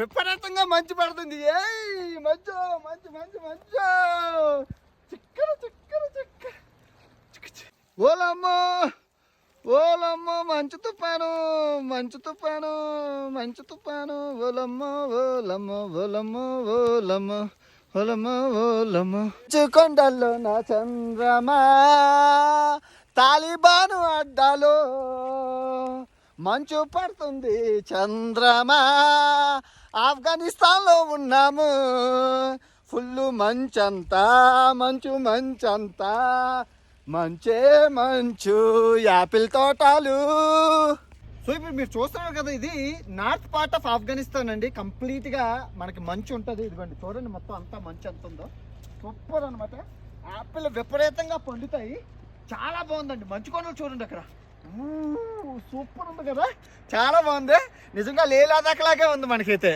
విపరీతంగా మంచు పడుతుంది. ఏయ్ మంచు మంచు మంచు మంచు చిక్కర చిక్కర చిక్క. ఓలమ్మో ఓలమ్మో మంచు తుఫాను మంచు తుఫాను మంచు తుఫాను. ఓలమ్మో ఓలమ్మో ఓలమ్మో ఓలమ్మో ఓలమ్మో ఓలమ్మో. కొండల్లో నా చంద్రమా తాలిబాను అడ్డాలో మంచు పడుతుంది చంద్రమా. ఆఫ్ఘనిస్తాన్లో ఉన్నాము ఫుల్లు మంచంతా మంచు మంచంతా మంచే మంచు యాపిల్ తోటలు. సో ఇప్పుడు మీరు చూస్తున్నారు కదా, ఇది నార్త్ పార్ట్ ఆఫ్ ఆఫ్ఘనిస్తాన్ అండి. కంప్లీట్గా మనకి మంచు ఉంటుంది. ఇదిగోండి చూడండి, మొత్తం అంతా మంచు ఎంత ఉందో. సూపర్ అనమాట. యాపిల్ విపరీతంగా పండుతాయి. చాలా బాగుందండి. మంచు కొండలు చూడండి అక్కడ. సూపర్ ఉంది కదా, చాలా బాగుంది నిజంగా. లే లదాఖ్ లాగే ఉంది మనకైతే.